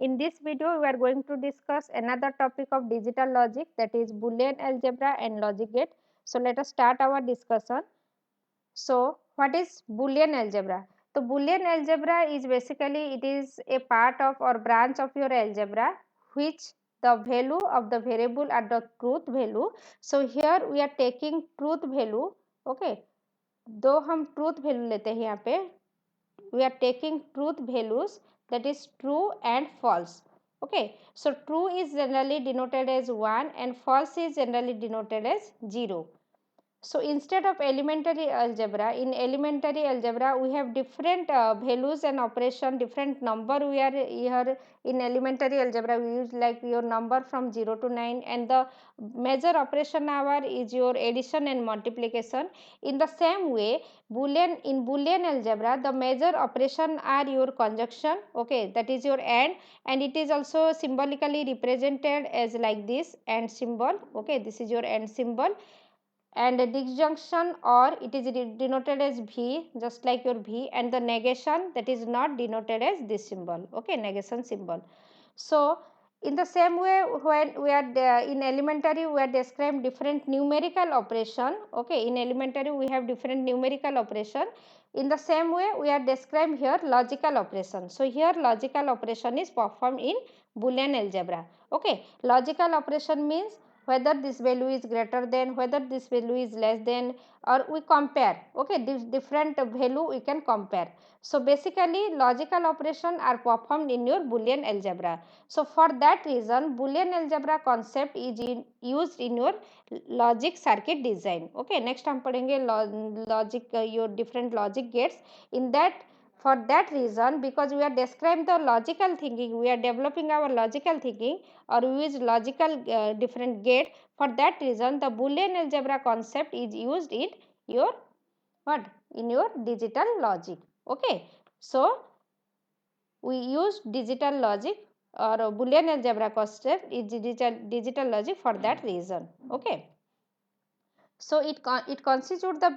In this video, we are going to discuss another topic of digital logic, that is Boolean algebra and logic gate. So let us start our discussion. So what is Boolean algebra? So Boolean algebra is basically it is a part of or branch of your algebra which the value of the variable are the truth value. So here we are taking truth value. Okay, दो हम truth value लेते हैं यहाँ पे, we are taking truth values, that is true and false. Okay, so true is generally denoted as 1 and false is generally denoted as 0. So instead of elementary algebra, in elementary algebra we have different values and operation, different number we are here. In elementary algebra we use like your number from 0 to 9, and the major operation our is your addition and multiplication. In the same way, in Boolean algebra the major operation are your conjunction, okay, that is your and it is also symbolically represented as like this and symbol, okay, this is your and symbol, and a disjunction or it is denoted as V, just like your V, and the negation that is not denoted as this symbol, okay, negation symbol. So in the same way, when we are in elementary we are describing different numerical operation, okay, in elementary we have different numerical operation. In the same way we are describing here logical operation. So here logical operation is performed in Boolean algebra, okay. Logical operation means whether this value is greater than, whether this value is less than, or we compare, okay, different value we can compare. So basically logical operation are performed in your Boolean algebra. So for that reason Boolean algebra concept is used in your logic circuit design, okay. Next हम पढ़ेंगे logic your different logic gates. In that, for that reason, because we are describing the logical thinking, we are developing our logical thinking or we use logical different gate. For that reason the Boolean algebra concept is used in your what, in your digital logic, okay. So we use digital logic or Boolean algebra concept is digital logic for that reason, okay. So it constitutes the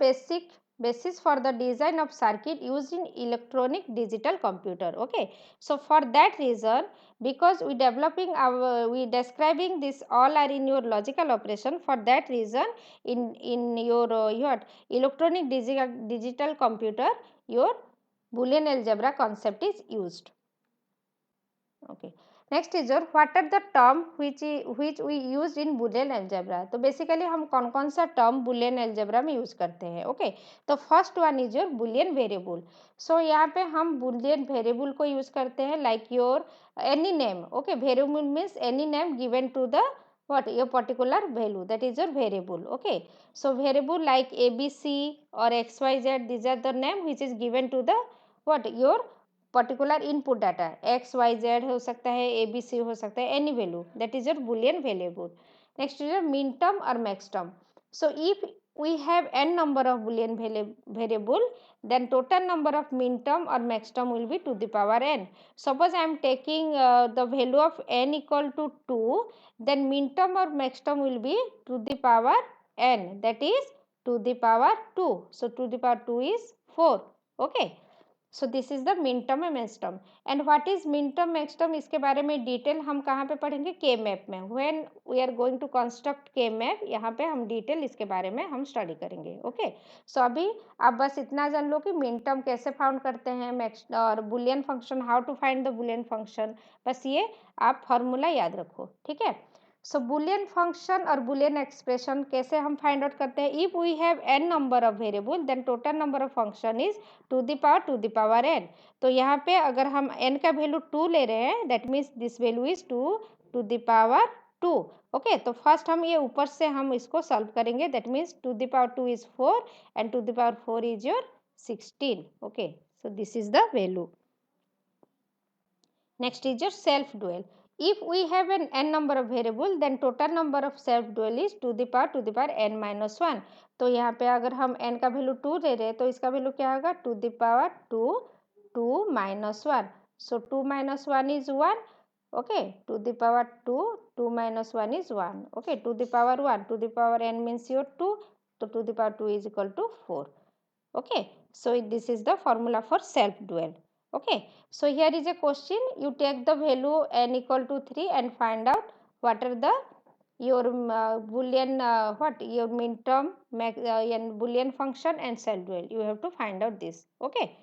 basis for the design of circuit used in electronic digital computer, okay. So for that reason, because we developing our, we describing this all are in your logical operation, for that reason in your electronic digital computer your Boolean algebra concept is used, okay. Next is your what are the term which we used in Boolean algebra. तो basically हम कौन कौन सा term Boolean algebra में use करते हैं, okay. तो first one is your Boolean variable. So यहाँ पे हम Boolean वेरिएबल को यूज करते हैं like your any name, okay. Variable means any name given to the what your particular value, that is your variable, okay. So variable like ABC or XYZ, these are the name which is given to the what your particular input data, X Y Z हो सकता है, A B C हो सकता है, any value, that is your Boolean variable. Next is your min term और max term. So if we have n number of Boolean variable, then total number of min term or max term will be to the power n. Suppose I am taking the value of n equal to 2, then min term or max term will be to the power n, that is to the power 2. So to the power 2 is 4, okay. So this is the min term and max term. And what is min term max term, इसके बारे में detail हम कहाँ पे पढ़ेंगे, K map में. When we are going to construct K map, यहाँ पे हम डिटेल इसके बारे में हम स्टडी करेंगे, ओके. सो अभी आप बस इतना जान लो कि मिन टर्म कैसे फाउंड करते हैं, मैक्स और Boolean function, how to find the Boolean function, बस ये आप फॉर्मूला याद रखो, ठीक है. सो बुलियन फंक्शन और बुलियन एक्सप्रेशन कैसे हम फाइंड आउट करते हैं. If we have n number of variable, then total number of function is to the power n. तो यहाँ पे अगर हम n का वैल्यू 2 ले रहे हैं, that means this value is 2 to the power 2, okay. तो फर्स्ट हम ये ऊपर से हम इसको सॉल्व करेंगे, that means to the power 2 is 4 and to the power 4 is your 16, ओके. So this is the value. Next is your self dual. If we have an n number of variable, then total number of self dual is to the power n minus 1. तो यहाँ पे अगर हम n का value 2 ले रहे हैं, तो इसका वैल्यू क्या होगा, to the power 2 minus 1. So 2 minus 1 is 1, okay. To the power 2 minus 1 is 1, okay. To the power 1, to the power n means your 2, so to the power 2 is equal to 4, okay. So this is the formula for self dual. Okay, so here is a question. You take the value n equal to 3 and find out what are the your boolean what your minterm and boolean function and cell dual. You have to find out this. Okay.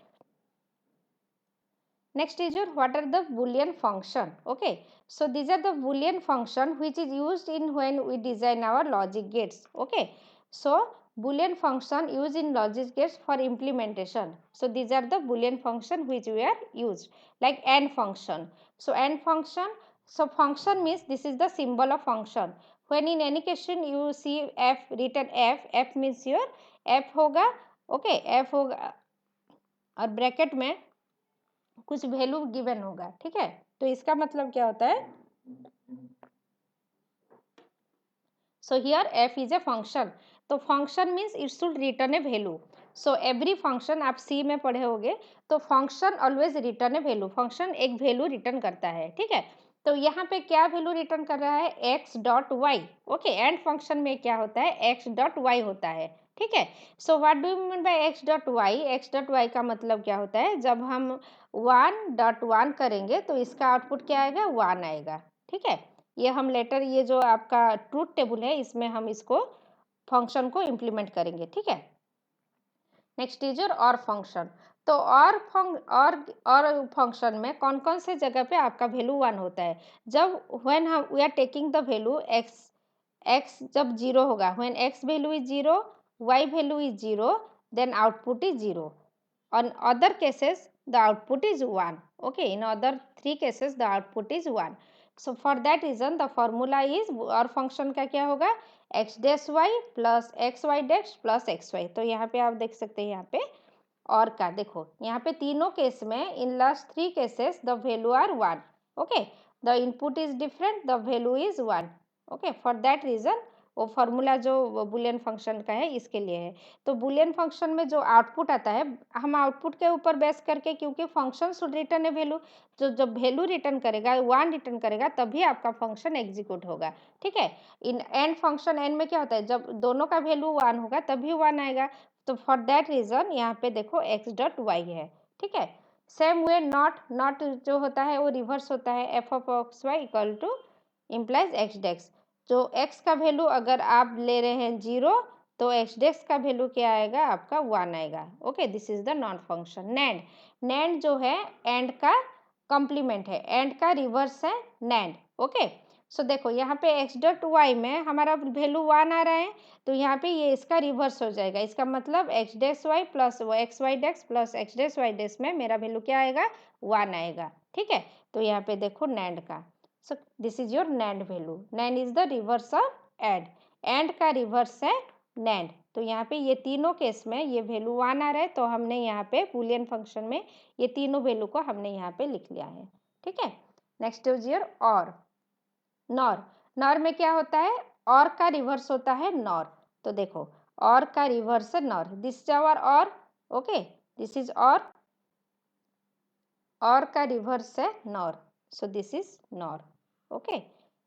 Next is your what are the boolean function. Okay, so these are the boolean function which is used in when we design our logic gates. Okay, so boolean function used in logic gates for implementation. So these are the boolean function which we are used, like AND function. So AND function, so function means this is the symbol of function. When in any question you see f written f means your f होगा. Okay, f होगा और bracket में कुछ value given होगा. ठीक है, तो इसका मतलब क्या होता है. So here F is a function. तो function means it should return a value. So every function आप सी में पढ़े होंगे, तो function always return a value. Function एक वैल्यू रिटर्न करता है. ठीक है, तो यहाँ पे क्या वैल्यू रिटर्न कर रहा है, X dot Y. Okay, and function में क्या होता है, एक्स डॉट वाई होता है. ठीक है, so what do you mean by X dot Y. X dot Y का मतलब क्या होता है, जब हम 1.1 करेंगे तो इसका आउटपुट क्या आएगा, 1 आएगा. ठीक है, ये हम लेटर ये जो आपका ट्रूथ टेबल है इसमें हम इसको फंक्शन को इम्प्लीमेंट करेंगे. ठीक है, नेक्स्ट इज योर और फंक्शन. तो और फंक्शन में कौन कौन से जगह पे आपका वैल्यू 1 होता है, जब व्हेन हम we are taking the value X जब 0 होगा, when X value is 0, Y value is 0, then output is 0. On other cases the output is 1. Okay, in other 3 cases the output is 1. So for that reason the formula is और function का क्या होगा, x dash y plus x y dash plus x y. तो यहाँ पे आप देख सकते हैं, यहाँ पे और का देखो, यहाँ पे तीनों केस में in last 3 cases the value are 1. Okay, the input is different, the value is 1. Okay, for that reason वो फार्मूला जो बुलियन फंक्शन का है इसके लिए है. तो बुलियन फंक्शन में जो आउटपुट आता है, हम आउटपुट के ऊपर बेस करके, क्योंकि function should return a value, जो जब वैल्यू रिटर्न करेगा 1 रिटर्न करेगा तभी आपका फंक्शन एग्जीक्यूट होगा. ठीक है, इन एंड फंक्शन एंड में क्या होता है, जब दोनों का वैल्यू 1 होगा तभी 1 आएगा. तो फॉर दैट रीजन यहाँ पे देखो एक्स डॉट वाई है. ठीक है, सेम वे नॉट जो होता है वो रिवर्स होता है, F of X Y equal to implies X dash. जो x का वैल्यू अगर आप ले रहे हैं 0, तो एक्स डेक्स का वैल्यू क्या आएगा, आपका 1 आएगा. Okay, this is the non function. NAND, NAND जो है एंड का कॉम्प्लीमेंट है, एंड का रिवर्स है नैंड. ओके, सो देखो यहाँ पे एक्स डॉट वाई में हमारा वैल्यू 1 आ रहा है, तो यहाँ पे ये इसका रिवर्स हो जाएगा. इसका मतलब X dash Y plus X Y dash plus X dash Y dash में मेरा वैल्यू क्या आएगा, 1 आएगा. ठीक है, तो यहाँ पे देखो नैंड का. सो this is your NAND value. NAND is the reverse of and, and का रिवर्स है नैंड. तो यहाँ पे ये तीनों केस में ये वैल्यू 1 आ रहा है, तो हमने यहाँ पे बूलियन फंक्शन में ये तीनों वैल्यू को हमने यहाँ पे लिख लिया है. ठीक है, नेक्स्ट इज योर और. नॉर, नॉर में क्या होता है, और का रिवर्स होता है नॉर. तो देखो और का रिवर्स है नॉर, दिस इज आवर और. ओके, दिस इज और का रिवर्स है nor, so this is nor. Okay,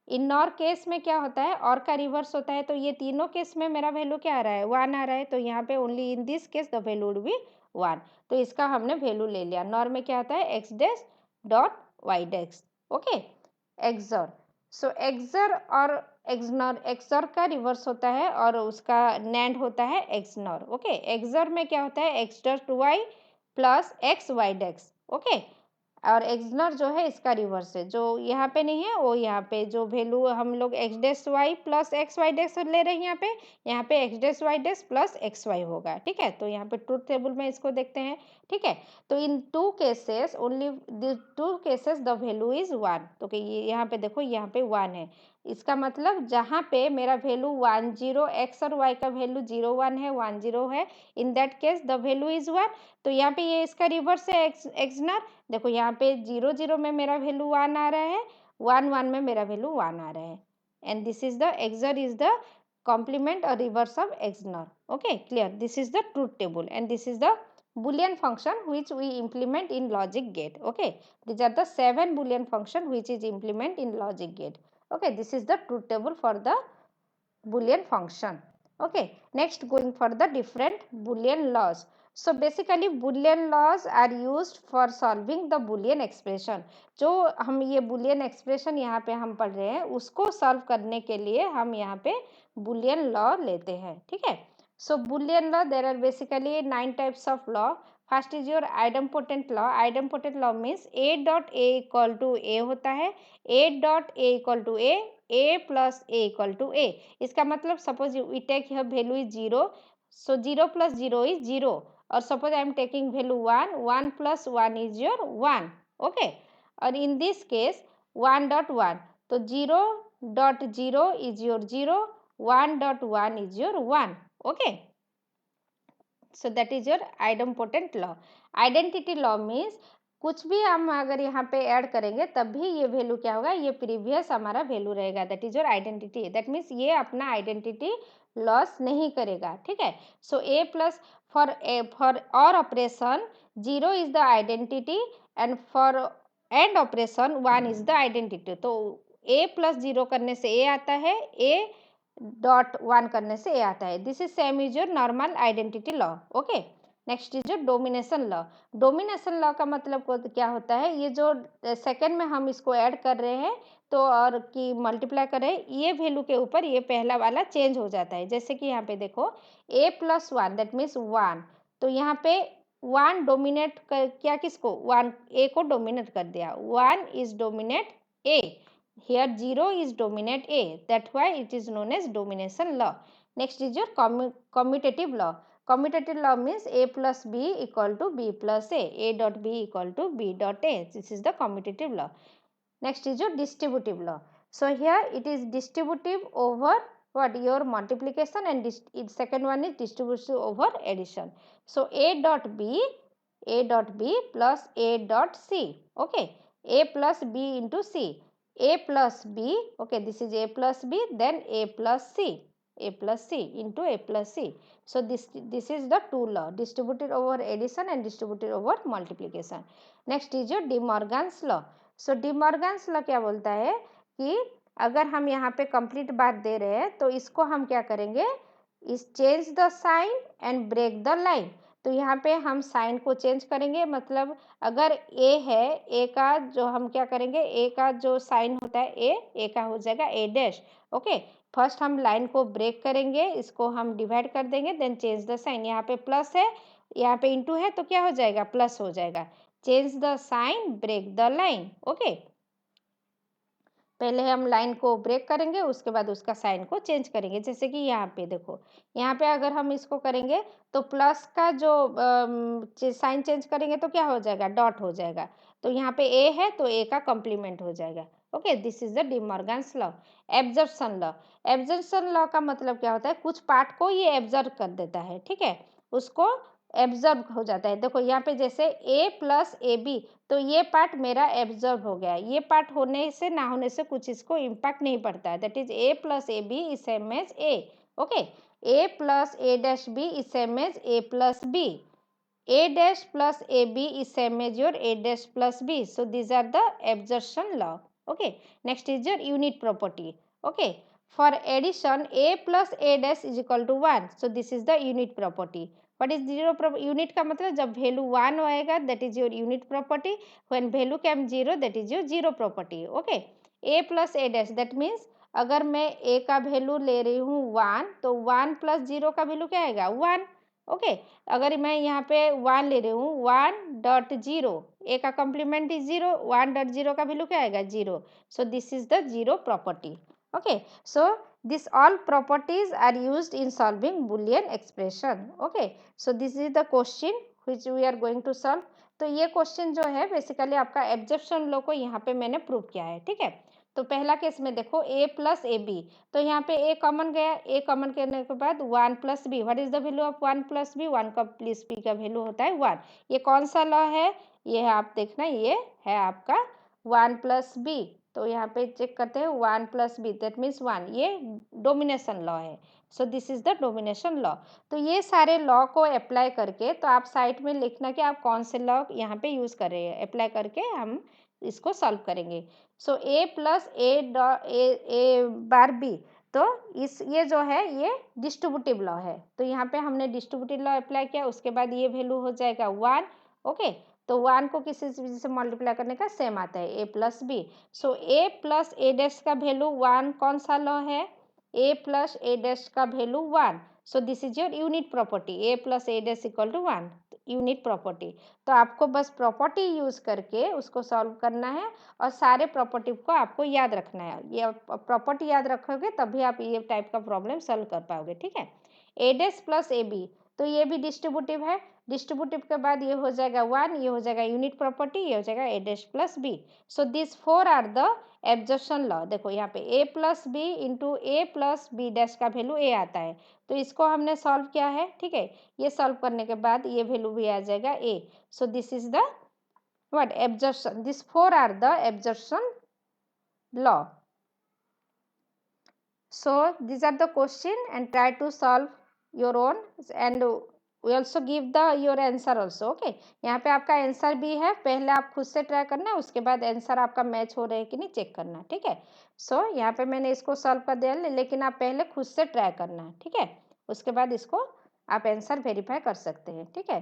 in nor case में क्या होता है, और का रिवर्स होता है, तो ये तीनों केस में मेरा वैल्यू क्या आ रहा है, 1 आ रहा है. तो यहाँ पे only in this case the value would be 1. तो इसका हमने वैल्यू ले लिया. नॉर में क्या होता है, X dash dot Y dash. Okay, XOR. So XOR और एक्सनॉर, एक्सर का रिवर्स होता है और उसका नैंड होता है एक्सनॉर. ओके, एक्सर में क्या होता है, X dot Y plus X Y dash. Okay, और एक्सनर जो है इसका रिवर्स है, जो यहाँ पे नहीं है वो यहाँ पे जो वैल्यू हम लोग X dash Y plus X Y dash ले रहे हैं, यहाँ पे X dash Y dash plus X Y होगा. ठीक है, तो यहाँ पे ट्रूथ टेबल में इसको देखते हैं. ठीक है, तो इन 2 cases only 2 cases the value is 1. तो कि यहाँ पे देखो यहाँ पे 1 है, इसका मतलब जहाँ पे मेरा वैल्यू 1 0, एक्स और वाई का वैल्यू 0 1 है, 1 0 है, in that case the value is 1. तो यहाँ पे ये इसका रिवर्स है एक्सनर. देखो यहाँ पे 0 0 में मेरा वैल्यू 1 आ रहा है, 1 1 में मेरा वैल्यू 1 आ रहा है. And this is the XOR is the complement or reverse of XNOR. Okay, clear. This is the truth table and this is the Boolean function which we implement in logic gate. Okay, these are the 7 Boolean function which is implement in logic gate. Okay, this is the truth table for the Boolean function. Okay, next going for the different Boolean laws. So basically Boolean laws are used for solving the Boolean expression. जो हम ये Boolean expression यहाँ पे हम पढ़ रहे हैं उसको सॉल्व करने के लिए हम यहाँ पे बुलियन लॉ लेते हैं, ठीक है। So Boolean law, there are basically 9 types of law. First is your idempotent law. Idempotent law means A dot A equal to A होता है, A dot A equal to A plus A equal to A. इसका मतलब suppose we take here value is 0, so 0 plus 0 is 0, or suppose I am taking value 1, 1 plus 1 is your 1, okay, or in this case 1 dot 1, so 0 dot 0 is your 0, 1 dot 1 is your 1, okay. So that is your idempotent law. Identity law means कुछ भी हम अगर यहाँ पे add करेंगे तब भी ये वैल्यू क्या होगा, ये प्रीवियस हमारा वैल्यू रहेगा, that is your identity. That means ये अपना आइडेंटिटी लॉस नहीं करेगा, ठीक है। सो ए प्लस फॉर और operation 0 is the identity and for and operation 1 is the identity. तो ए प्लस 0 करने से ए आता है, ए डॉट 1 करने से ए आता है। This is same is your normal identity law, okay. Next is your domination law. Domination law का मतलब क्या होता है, ये जो सेकंड में हम इसको ऐड कर रहे हैं तो और कि मल्टीप्लाई कर रहे हैं, ये वैल्यू के ऊपर ये पहला वाला चेंज हो जाता है। जैसे कि यहाँ पे देखो a प्लस 1 दैट मीन्स 1, तो यहाँ पे 1 डोमिनेट कर क्या, किसको, 1 a को डोमिनेट कर दिया, 1 is dominate a, here 0 is dominate a, that's why it is known as domination law. Next is your commutative law. Commutative law means a plus b equal to b plus a dot b equal to b dot a. This is the commutative law. Next is your distributive law. So here it is distributive over what, your multiplication, and second one is distributive over addition. So a dot b plus a dot c, okay, a plus b into c, a plus b, okay, this is a plus b, then a plus c into a plus c. So this is the two law, distributed over addition and distributed over multiplication. Next is your De Morgan's law. So D Morgan's law क्या बोलता है कि अगर हम यहाँ पे complete बात दे रहे हैं तो इसको हम क्या करेंगे, इस change the sign and break the line. तो यहाँ पे हम साइन को चेंज करेंगे, मतलब अगर ए है, ए का जो हम क्या करेंगे, ए का जो साइन होता है ए का हो जाएगा ए डैश, ओके। फर्स्ट हम लाइन को ब्रेक करेंगे, इसको हम डिवाइड कर देंगे, देन चेंज द साइन। यहाँ पे प्लस है, यहाँ पे इंटू है, तो क्या हो जाएगा, प्लस हो जाएगा। Change the sign, break the line, okay. पहले हम लाइन को ब्रेक करेंगे, उसके बाद उसका साइन को चेंज करेंगे। जैसे कि यहाँ पे देखो, यहाँ पे अगर हम इसको करेंगे तो प्लस का जो साइन चेंज करेंगे तो क्या हो जाएगा, डॉट हो जाएगा। तो यहाँ पे ए है तो ए का कॉम्प्लीमेंट हो जाएगा, okay. This is the De Morgan's law. Absorption law. Absorption law का मतलब क्या होता है, कुछ पार्ट को ये एब्जर्व कर देता है, ठीक है, उसको एब्जर्व हो जाता है। देखो यहाँ पे जैसे a प्लस ए बी, तो ये पार्ट मेरा एब्जर्व हो गया, ये पार्ट होने से ना होने से कुछ इसको इम्पैक्ट नहीं पड़ता है। That is a plus A B is same as a, okay. a plus A dash B is same as a plus b, a dash plus ab is same as your a dash plus b. So these are the absorption law, okay. Next is your unit property, okay. For addition, a plus a dash is equal to 1, so this is the unit property. What is zero unit का मतलब, जब value 1 आएगा that is your unit property, when value came 0 that is your zero property, okay. a plus a dash that means अगर मैं a का value ले रही हूँ 1, तो 1 प्लस 0 का वैल्यू क्या आएगा, 1, ओके। अगर मैं यहाँ पे 1 ले रही हूँ, 1.0, ए का कॉम्प्लीमेंट इज 0, 1.0 का वैल्यू क्या आएगा, 0। So this is the zero property, okay. So this all properties are used in solving Boolean expression, okay. So this is the question which we are going to solve. तो ये question जो है basically आपका एब्जर्प्शन law को यहाँ पे मैंने prove किया है, ठीक है। तो पहला केस में देखो a प्लस ए बी, तो यहाँ पे a कॉमन गया, a कॉमन करने के बाद 1 plus B, what is the value of 1 plus B, 1 का प्लस बी का वैल्यू होता है 1। ये कौन सा लॉ है, ये है आप देखना, ये है आपका 1 प्लस बी। तो यहाँ पे चेक करते हैं 1 प्लस बी दैट मीन्स 1, ये डोमिनेशन लॉ है। सो this is the domination law. तो ये सारे लॉ को अप्लाई करके, तो आप साइड में लिखना कि आप कौन से लॉ यहाँ पे यूज कर रहे हैं, अप्लाई करके हम इसको सॉल्व करेंगे। So a plus A bar B, तो ये जो है ये डिस्ट्रीब्यूटिव लॉ है, तो यहाँ पे हमने डिस्ट्रीब्यूटिव लॉ अप्लाई किया, उसके बाद ये वैल्यू हो जाएगा 1। ओके, तो 1 को किसी चीज से मल्टीप्लाई करने का सेम आता है, a plus B. So a plus A dash का वैल्यू 1 कौन सा लॉ है, a प्लस ए डैश का value 1। So this is your unit property, a plus A dash equal to 1, unit property. तो आपको बस प्रॉपर्टी यूज करके उसको सॉल्व करना है और सारे प्रॉपर्टी को आपको याद रखना है। ये प्रॉपर्टी याद रखोगे तभी आप ये टाइप का प्रॉब्लम सॉल्व कर पाओगे, ठीक है। ए डैश प्लस ए बी, तो ये भी डिस्ट्रीब्यूटिव है, डिस्ट्रीब्यूटिव के बाद ये हो जाएगा 1, ये हो जाएगा यूनिट प्रॉपर्टी, ये हो जाएगा A dash plus B. So this 4 are the absorption law. देखो यहाँ पे a plus B into A plus B dash का वैल्यू a आता है, तो इसको हमने सॉल्व किया है, ठीक है। ये सॉल्व करने के बाद ये वैल्यू भी आ जाएगा a। So this is the what absorption, these 4 are the absorption law. So these are the question and try to solve your own, and we also give the your answer also. Okay, यहाँ पे आपका answer भी है, पहले आप खुद से try करना, उसके बाद आंसर आपका मैच हो रहा है कि नहीं चेक करना, ठीक है। सो यहाँ पे मैंने इसको सॉल्व कर दिया, लेकिन आप पहले खुद से ट्राई करना, ठीक है। उसके बाद इसको आप आंसर वेरीफाई कर सकते हैं, ठीक है।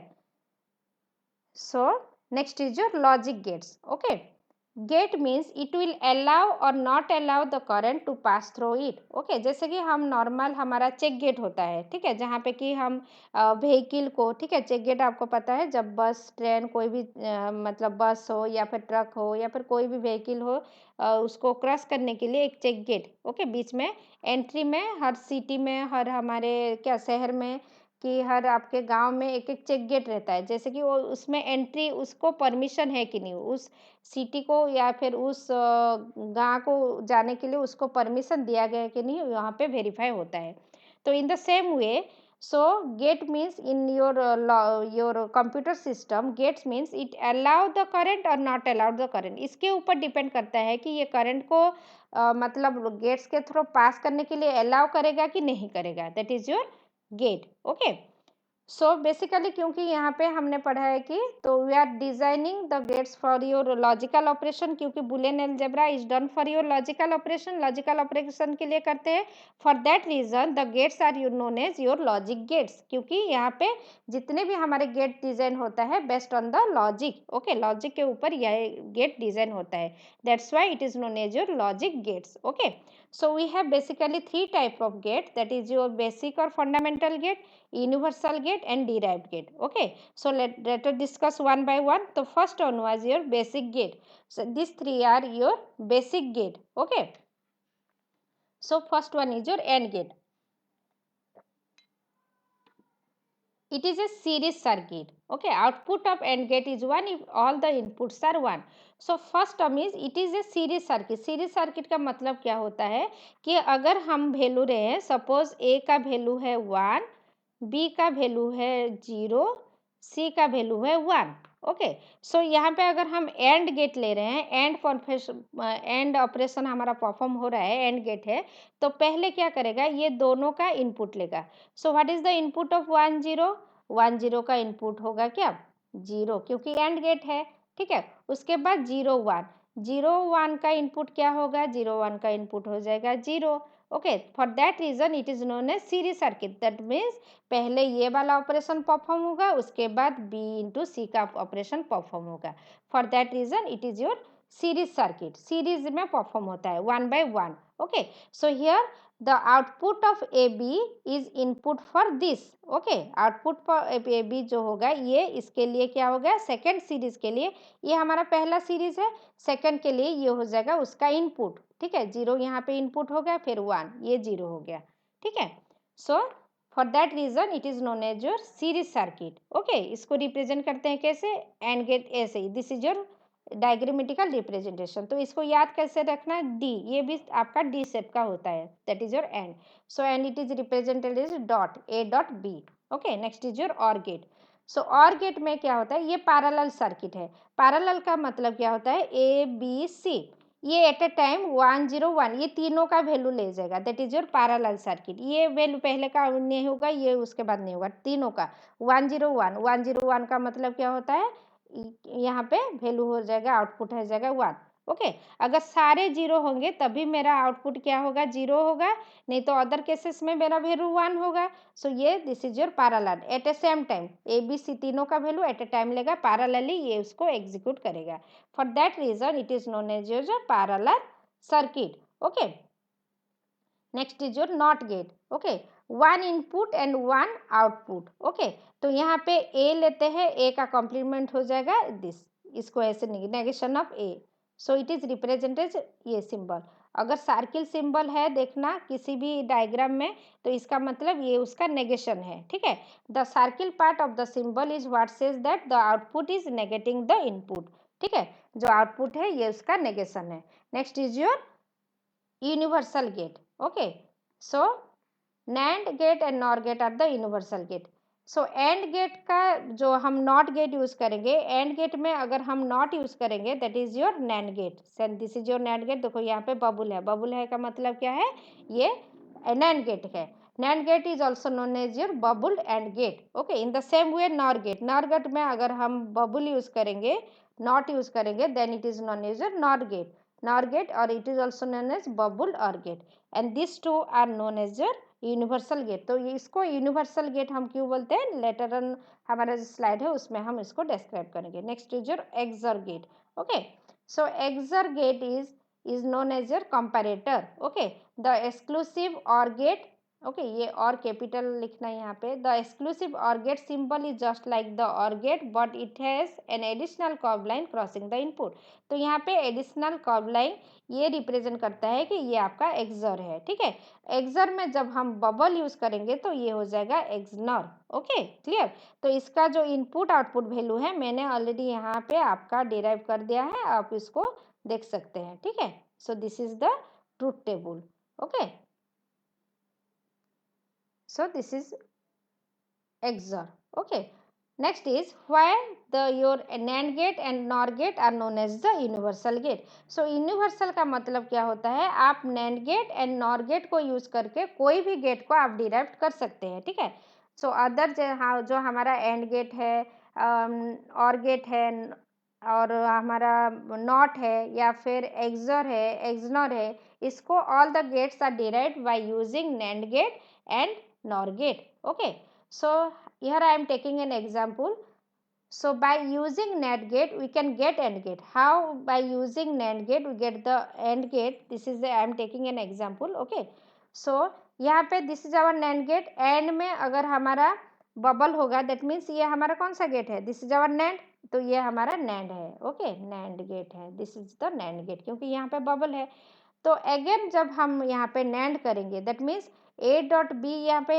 सो next is your logic gates. Okay, gate means it will allow or not allow the current to pass through it. Okay, जैसे कि हम नॉर्मल हमारा चेक गेट होता है, ठीक है, जहाँ पे कि हम व्हीकल को, ठीक है, चेक गेट आपको पता है, जब बस ट्रेन कोई भी मतलब बस हो या फिर ट्रक हो या फिर कोई भी व्हीकल हो, उसको क्रॉस करने के लिए एक चेक गेट, ओके, बीच में एंट्री में हर सिटी में, हर हमारे क्या शहर में कि हर आपके गांव में एक एक चेक गेट रहता है, जैसे कि वो उसमें एंट्री उसको परमिशन है कि नहीं, उस सिटी को या फिर उस गांव को जाने के लिए उसको परमिशन दिया गया है कि नहीं, वहाँ पे वेरीफाई होता है। तो in the same way, so gate means in your computer system, gates means it allow the current और नॉट अलाउड द करंट। इसके ऊपर डिपेंड करता है कि ये करंट को मतलब गेट्स के थ्रू पास करने के लिए अलाउ करेगा कि नहीं करेगा, that is your gate. Okay, so basically क्योंकि यहाँ पे हमने पढ़ा है कि तो we are designing the gates for your logical operation, क्योंकि Boolean algebra is done for your logical operation, logical operation के लिए करते हैं। For that reason the gates are you known as your logic gates, क्योंकि यहाँ पे जितने भी हमारे गेट डिजाइन होता है based on the logic, okay, logic के ऊपर यह गेट डिजाइन होता है, that's why it is known as your logic gates. Okay, so we have basically 3 type of gate, that is your basic or fundamental gate, universal gate and derived gate. Okay, so let us discuss one by one. The first one was your basic gate. So these 3 are your basic gate. Okay, so first one is your AND gate. It is a series circuit. Okay, output of AND gate is 1 if all the inputs are 1. So first term is it is a series circuit. Series circuit का मतलब क्या होता है कि अगर हम value रहे हैं, सपोज A का वैल्यू है 1, B का वैल्यू है 0, C का वैल्यू है 1। ओके, सो यहाँ पे अगर हम एंड गेट ले रहे हैं, एंड ऑपरेशन हमारा परफॉर्म हो रहा है, एंड गेट है, तो पहले क्या करेगा, ये दोनों का इनपुट लेगा। So what is the input of 1 0? 1 0 का इनपुट होगा क्या 0, क्योंकि एंड गेट है, ठीक है। उसके बाद 0 1, 0 1 का इनपुट क्या होगा, 0 1 का इनपुट हो जाएगा 0। Okay, for that reason it is known as series circuit, that means पहले ये वाला ऑपरेशन परफॉर्म होगा, उसके बाद B इंटू सी का ऑपरेशन परफॉर्म होगा। For that reason it is your series circuit, series में परफॉर्म होता है 1 by 1। Okay, so here the output of AB is input for this. Okay, output for AB जो होगा ये इसके लिए क्या होगा, सेकेंड सीरीज के लिए, ये हमारा पहला सीरीज है, सेकेंड के लिए ये हो जाएगा उसका इनपुट, ठीक है। 0 यहाँ पे इनपुट हो गया, फिर 1, ये 0 हो गया, ठीक है। So for that reason it is known as your series circuit. Okay, इसको रिप्रेजेंट करते हैं कैसे, एंड गेट ऐसे ही, this is your diagrammatical representation. तो इसको याद कैसे रखना, डी, ये भी आपका डी शेप का होता है, that is your AND. So AND it is represented is dot A dot B. Okay, next is your OR gate. So OR gate में क्या होता है, ये पैरेलल सर्किट है। पैरेलल का मतलब क्या होता है, ए बी सी, ये एट ए टाइम 1 0 1, ये तीनों का वैल्यू ले जाएगा, that is your parallel circuit. ये वैल्यू पहले का नहीं होगा, ये उसके बाद नहीं होगा, तीनों का 1 0 1, 1 0 1 का मतलब क्या होता है, यहाँ पे वैल्यू हो जाएगा, आउटपुट हो जाएगा 1। ओके। अगर सारे जीरो होंगे तभी मेरा आउटपुट क्या होगा, जीरो होगा, नहीं तो अदर केसेस में मेरा वैल्यू 1 होगा। सो ये this is your parallel at a same time, A B C तीनों का वैल्यू एट ए टाइम लेगा, पैरेलली ये उसको एग्जीक्यूट करेगा। For that reason it is known as your parallel circuit. Okay, next is your NOT gate. Okay, one input and one output. Okay, तो यहाँ पे ए लेते हैं, ए का कॉम्प्लीमेंट हो जाएगा दिस, इसको ऐसे negation of A, so it is represented ये सिंबल। अगर सर्किल सिंबल है देखना किसी भी डायग्राम में, तो इसका मतलब ये उसका नेगेशन है। ठीक है, the circle part of the symbol is what says that the output is negating the input. ठीक है, जो आउटपुट है ये उसका नेगेशन है। Next is your universal gate. Okay, so NAND gate and NOR gate are the universal gate. So AND gate का जो हम नॉट गेट यूज करेंगे, AND गेट में अगर हम नॉट यूज करेंगे that is your NAND gate. This is your NAND gate. देखो यहाँ पे बबुल है, बबुल है का मतलब क्या है, ये NAND गेट है। NAND gate is also known as your bubble and gate. Okay, in the same way NOR gate, NOR gate में अगर हम बबुल यूज करेंगे, नॉट यूज करेंगे, then it is known as your NOR gate, NOR gate, और it is also known as bubble or gate, and this two are known as your universal gate. तो ये इसको universal gate हम क्यों बोलते हैं, later on हमारा जो स्लाइड है उसमें हम इसको डिस्क्राइब करेंगे। Next is your XOR gate. Okay, so XOR gate is known as your comparator. Okay, the exclusive or gate, okay, ये और कैपिटल लिखना है यहाँ पे। The exclusive or gate symbol is just like the or gate but it has an additional curve line crossing the input. तो यहाँ पे additional curve line ये represent करता है कि ये आपका एक्सर है। ठीक है, एक्सर में जब हम बबल यूज करेंगे तो ये हो जाएगा एक्सनर। Okay, clear. तो इसका जो इनपुट आउटपुट वैल्यू है मैंने ऑलरेडी यहाँ पे आपका डिराइव कर दिया है, आप इसको देख सकते हैं। ठीक है, सो this is the truth table. Okay, so this is XOR. Okay, next is why the your NAND gate and NOR gate are known as the universal gate. So universal का मतलब क्या होता है, आप NAND gate and NOR gate को use करके कोई भी गेट को आप डिराइव कर सकते हैं। ठीक है, सो अदर जो हमारा AND गेट है, OR गेट है, और हमारा नॉट है, या फिर एक्सर है, एक्सनर है, इसको all the gates are derived by using NAND gate and NOR gate. Okay, so here I am taking an example. So by using NAND gate we can get AND gate. How? By using NAND gate we get the AND gate. This is the I am taking an example. Okay, so यहाँ पे this is our NAND gate, AND में अगर हमारा bubble होगा that means ये हमारा कौन सा गेट है, दिस इज आवर NAND, तो ये हमारा NAND है। ओके, NAND गेट है, this is the NAND gate, क्योंकि यहाँ पे बबल है। तो अगेन जब हम यहाँ पे NAND करेंगे that means A dot B, यहाँ पे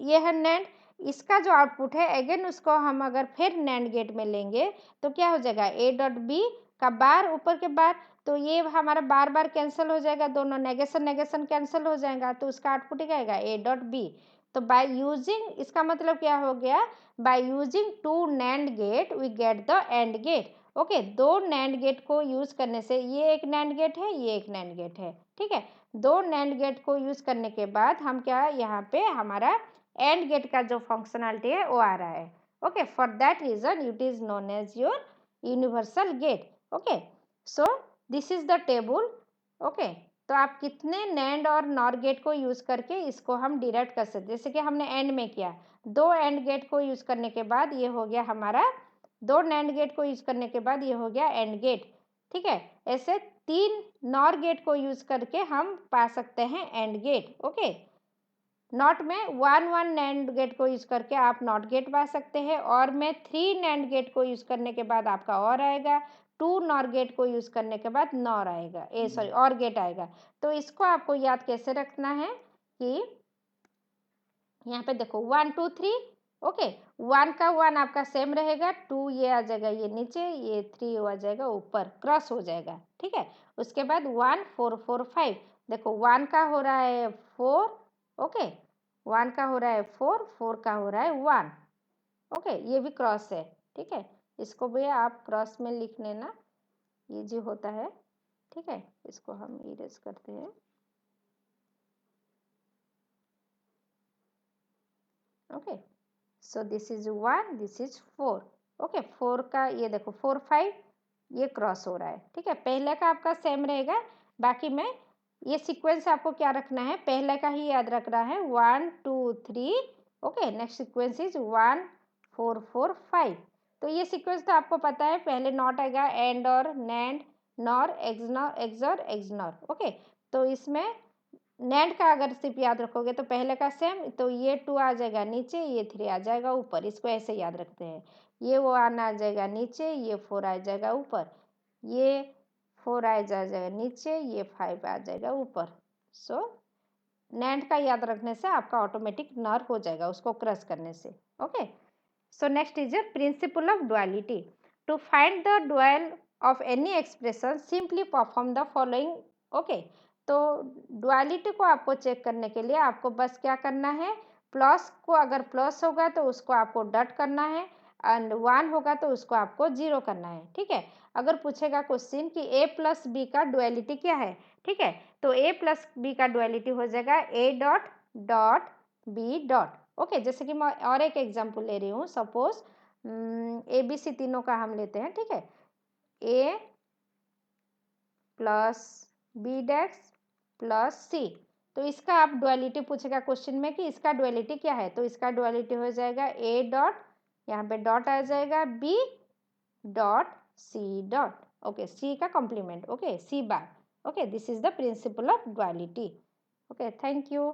ये है NAND, इसका जो आउटपुट है अगेन उसको हम अगर फिर NAND गेट में लेंगे तो क्या हो जाएगा, ए डॉट बी का बार ऊपर के बार, तो ये हमारा बार बार कैंसिल हो जाएगा, दोनों नेगेशन नेगेशन कैंसिल हो जाएगा, तो उसका आउटपुट क्या आएगा, ए डॉट बी। तो बाय यूजिंग, इसका मतलब क्या हो गया, by using two NAND gate we get the AND gate. Okay, दो NAND गेट को यूज करने से, ये एक NAND गेट है, ये एक NAND गेट है। ठीक है, दो NAND गेट को यूज करने के बाद हम क्या, यहाँ पे हमारा AND गेट का जो फंक्शनलिटी है वो आ रहा है। Okay, for that reason it is known as your universal gate. Okay, so this is the table. Okay, तो आप कितने NAND और NOR गेट को यूज करके इसको हम डिराइव कर सकते हैं, जैसे कि हमने AND में किया, दो AND गेट को यूज करने के बाद ये हो गया हमारा, दो NAND गेट को यूज करने के बाद ये हो गया AND गेट। ठीक है, ऐसे तीन NOR गेट को यूज करके हम पा सकते हैं AND गेट। ओके, नॉट में वन NAND गेट को यूज करके आप नॉट गेट पा सकते हैं, और में 3 NAND गेट को यूज करने के बाद आपका और आएगा, 2 NOR गेट को यूज करने के बाद नॉर आएगा, सॉरी और गेट आएगा। तो इसको आपको याद कैसे रखना है कि यहाँ पे देखो 1 2 3। ओके, 1 का 1 आपका सेम रहेगा, 2 ये आ जाएगा ये नीचे, ये 3 आ जाएगा ऊपर, क्रॉस हो जाएगा। ठीक है, उसके बाद 1 4 4 5, देखो 1 का हो रहा है 4, ओके, 1 का हो रहा है 4, 4 का हो रहा है 1। ओके, ये भी क्रॉस है। ठीक है, इसको भी आप क्रॉस में लिख लेना, ये जो होता है। ठीक है, इसको हम इरेज करते हैं। Okay, so this is 1, this is 4। Okay, 4 का ये देखो 4 5, ये क्रॉस हो रहा है, ठीक है। पहले का आपका सेम रहेगा, बाकी में ये सीक्वेंस आपको क्या रखना है, पहले का ही याद रखना है, 1 2 3, ओके। Next sequence is 1 4 4 5। तो ये सीक्वेंस तो आपको पता है, पहले नॉट आएगा, एंड और NAND, nor, XOR, XNOR, okay. तो इसमें नैंड का अगर सिर्फ याद रखोगे तो पहले का सेम, तो ये 2 आ जाएगा नीचे, ये 3 आ जाएगा ऊपर, इसको ऐसे याद रखते हैं। ये 1 आ जाएगा नीचे, ये 4 आ जाएगा ऊपर, ये 4 आ जाएगा नीचे, ये 5 आ जाएगा ऊपर। सो नैंड का याद रखने से आपका ऑटोमेटिक नर हो जाएगा उसको क्रश करने से, okay. So next is your principle of duality. To find the dual of any expression simply perform the following, okay. तो डुअलिटी को आपको चेक करने के लिए आपको बस क्या करना है, प्लस को अगर प्लस होगा तो उसको आपको डॉट करना है, एंड 1 होगा तो उसको आपको 0 करना है, ठीक है। अगर पूछेगा क्वेश्चन कि a प्लस बी का डुअलिटी क्या है, ठीक है, तो a प्लस बी का डुअलिटी हो जाएगा a dot dot B dot, okay. जैसे कि मैं और एक एग्जांपल ले रही हूँ, सपोज ए बी सी तीनों का हम लेते हैं, ठीक है। a plus B dash plus C, तो इसका आप डुअलिटी पूछेगा क्वेश्चन में कि इसका डुअलिटी क्या है, तो इसका डुअलिटी हो जाएगा a डॉट, यहाँ पे डॉट आ जाएगा, b dot C dot, okay, C का complement, okay, C bar, okay. This is the principle of duality, okay. Thank you.